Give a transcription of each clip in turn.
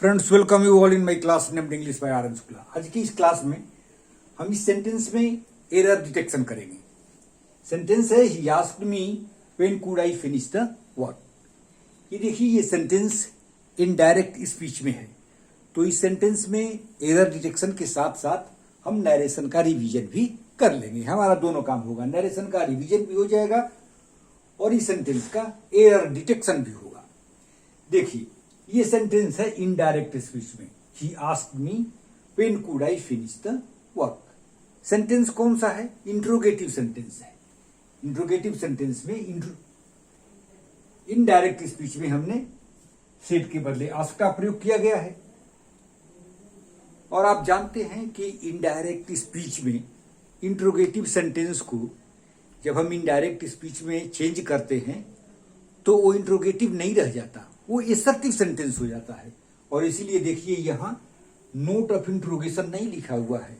Friends, welcome you all in my class named English by R N Shukla. आज की इस class में हम इस सेंटेंस में एरर डिटेक्शन करेंगे। सेंटेंस है he asked me when could I finish the work. ये देखिए, ये सेंटेंस इनडायरेक्ट स्पीच में है, तो इस सेंटेंस में एरर डिटेक्शन के साथ साथ हम नरेशन का रिवीजन भी कर लेंगे। हमारा दोनों काम होगा, नरेशन का रिवीजन भी हो जाएगा और इस सेंटेंस का एरर डिटेक्शन भी होगा। देखिए, ये सेंटेंस है इनडायरेक्ट स्पीच में, he asked me when could I finish the work. Sentence कौन सा है? इंट्रोगेटिव सेंटेंस है। इंट्रोगेटिव सेंटेंस में इनडायरेक्ट स्पीच में हमने सेड के बदले आस्क का प्रयोग किया गया है। और आप जानते हैं कि इनडायरेक्ट स्पीच में इंट्रोगेटिव सेंटेंस को जब हम इनडायरेक्ट स्पीच में चेंज करते हैं तो वो इंट्रोगेटिव नहीं रह जाता, वो एसर्टिव सेंटेंस हो जाता है। और इसीलिए देखिए, यहां नोट ऑफ इंट्रोगेशन नहीं लिखा हुआ है,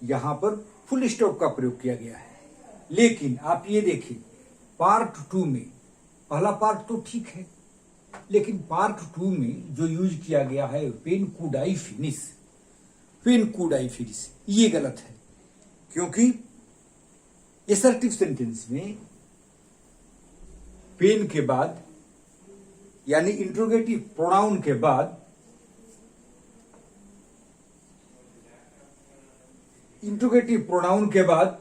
यहां पर फुल स्टॉप का प्रयोग किया गया है। लेकिन आप ये देखिए, पार्ट 2 में, पहला पार्ट तो ठीक है, लेकिन पार्ट 2 में जो यूज किया गया है when could I finish, when could I finish, ये गलत है। क्योंकि एसर्टिव सेंटेंस में व्हेन के बाद यानी इंट्रोगेटिव प्रोनाउन के बाद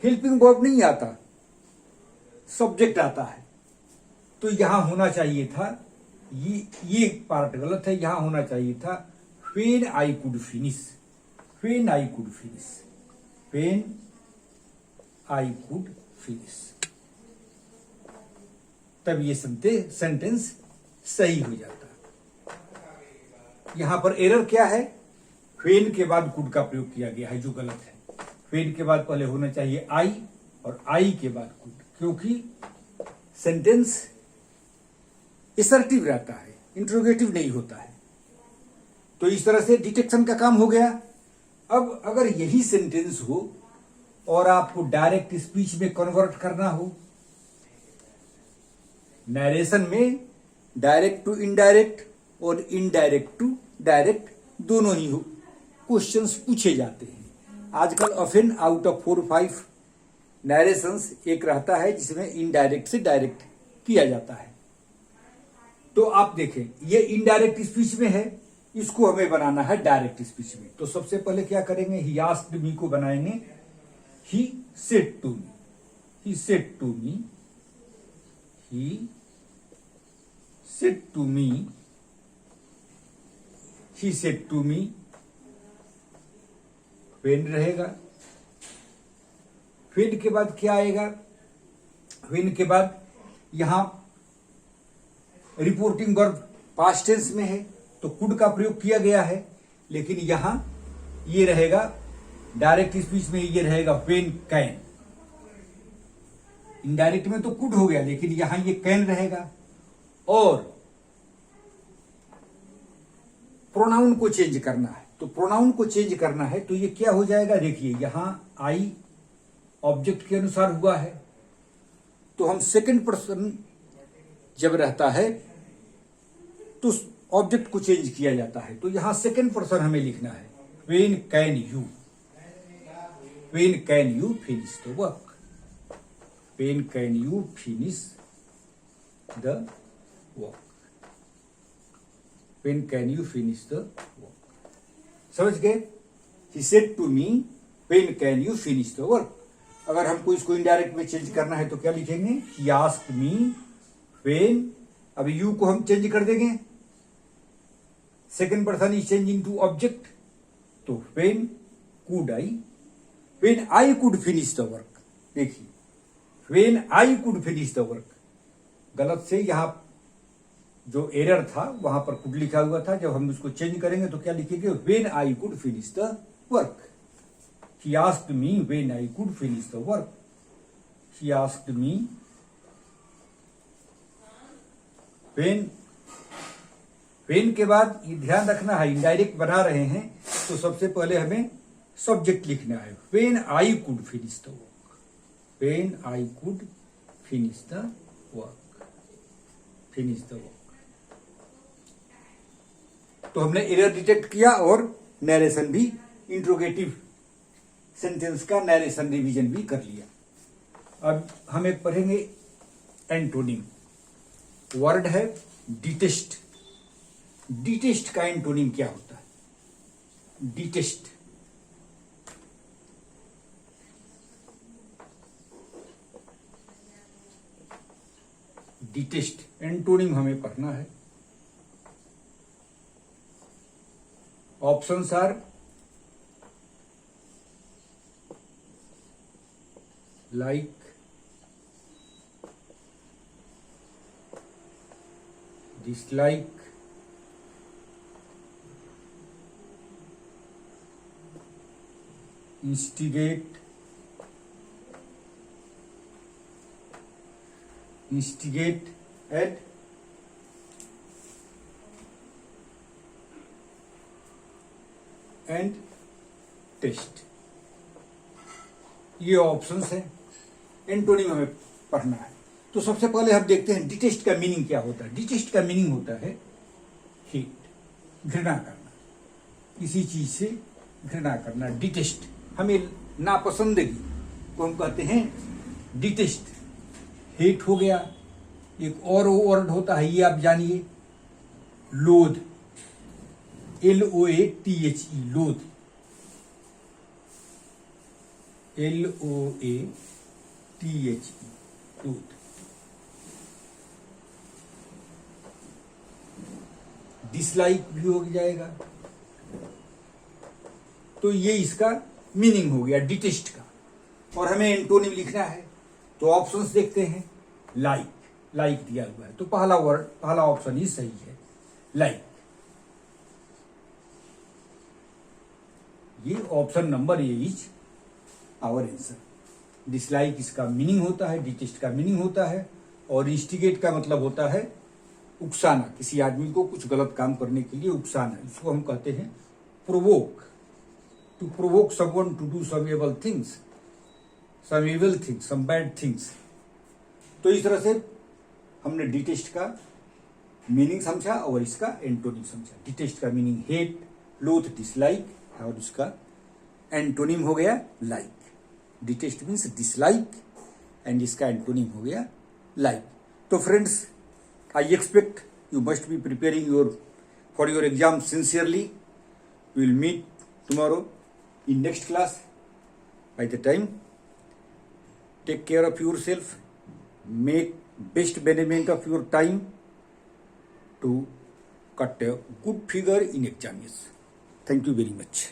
हेल्पिंग वर्ब नहीं आता, सब्जेक्ट आता है। तो यहां होना चाहिए था, ये पार्ट गलत है, यहां होना चाहिए था when I could finish, when I could finish, when I could finish, तब ये सेंटेंस सही हो जाता। यहां पर एरर क्या है? व्हेन के बाद कुड का प्रयोग किया गया है, जो गलत है। व्हेन के बाद पहले होना चाहिए आई और आई के बाद कुड, क्योंकि सेंटेंस एसर्टिव रहता है, इंट्रोगेटिव नहीं होता है। तो इस तरह से डिटेक्शन का काम हो गया। अब अगर यही सेंटेंस हो और आपको डायरेक्ट स्पीच में कन्वर्ट करना हो, नरेशन में डायरेक्ट टू इनडायरेक्ट और इनडायरेक्ट टू डायरेक्ट दोनों ही हो क्वेश्चंस पूछे जाते हैं। आजकल ऑफन आउट ऑफ 4-5 नरेशंस एक रहता है जिसमें इनडायरेक्ट से डायरेक्ट किया जाता है। तो आप देखें, ये इनडायरेक्ट स्पीच में है, इसको हमें बनाना है डायरेक्ट स्पीच में। तो सबसे पहले क्या करेंगे? ही आस्क्ड मी को बनाएंगे he said to me, he said to me, he said to me, he said to me, when रहेगा। when के बाद क्या आएगा? when के बाद यहां रिपोर्टिंग वर्ब पास्ट टेंस में है, तो कुड का प्रयोग किया गया है। लेकिन यहां ये रहेगा डायरेक्ट स्पीच में, ये रहेगा when can। इनडायरेक्ट में तो कुड हो गया, लेकिन यहां ये कैन रहेगा। और प्रोनाउन को चेंज करना है, तो प्रोनाउन को चेंज करना है तो ये क्या हो जाएगा? देखिए, यहां आई ऑब्जेक्ट के अनुसार हुआ है, तो हम सेकंड पर्सन जब रहता है तो ऑब्जेक्ट को चेंज किया जाता है। तो यहां सेकंड पर्सन हमें लिखना है, when can you, when can you finish the work, when can you finish the work, when can you finish the work। समझ गए? he said to me when can you finish the work। अगर हमको इसको indirect में change करना है तो क्या लिखेंगे? he asked me when, अब you को हम चेंज कर देंगे, second person is change into object, तो when could I, when I could finish the work। देखिए, when I could finish the work, गलत से यहां जो एरर था वहां पर कुड लिखा हुआ था। जब हम उसको चेंज करेंगे तो क्या लिखेंगे? When I could finish the work. He asked me when I could finish the work, he asked me when के बाद ये ध्यान रखना है, इनडायरेक्ट बना रहे हैं तो सबसे पहले हमें सब्जेक्ट लिखना है, when I could finish the work, when I could finish the work, finish the work. तो हमने एरर डिटेक्ट किया और नरेशन भी, इंट्रोगेटिव सेंटेंस का नरेशन रिवीजन भी कर लिया। अब हम एक पढ़ेंगे एंटोनिम। वर्ड है डिटेस्ट। डिटेस्ट का एंटोनिम क्या होता है? डिटेस्ट, डिटेस्ट एंटोनिम हमें पढ़ना है। Options are like, dislike, instigate, and test. ये ऑप्शंस हैं। एंटोनिम हमें पढ़ना है। तो सबसे पहले हम देखते हैं डिटेस्ट का मीनिंग क्या होता है। डिटेस्ट का मीनिंग होता है हेट, घृणा करना, किसी चीज से घृणा करना। डिटेस्ट हमें नापसंदगी को हम कहते हैं डिटेस्ट। हेट हो गया। एक और वर्ड होता है, ये आप जानिए, लोध, LOATHE, लोध, LOATHE, लोध। डिसलाइक भी हो जाएगा। तो ये इसका मीनिंग हो गया डिटेस्ट का। और हमें एंटोनिम लिखना है तो ऑप्शंस देखते हैं। लाइक, लाइक दिया हुआ है तो पहला ऑप्शन ही सही है, लाइक। ये option number A is our answer. Dislike इसका मीनिंग होता है, डिटेस्ट का मीनिंग होता है, और इंस्टिगेट का मतलब होता है उकसाना, किसी आदमी को कुछ गलत काम करने के लिए उकसाना। इसको हम कहते हैं provoke. To provoke someone to do some able things, some evil things, some bad things. तो इस तरह से हमने डिटेस्ट का मीनिंग समझा और इसका एंटोनिम समझा। डिटेस्ट का मीनिंग हेट, लोथ, डिसलाइक, और इसका एंटोनिम हो गया like. Detest means dislike and इसका एंटोनिम हो गया लाइक। तो friends, I expect you must be preparing for your exam sincerely. We will meet tomorrow in next class. By the time, take care of yourself, make best management of your time to cut a good figure in examination. Thank you very much.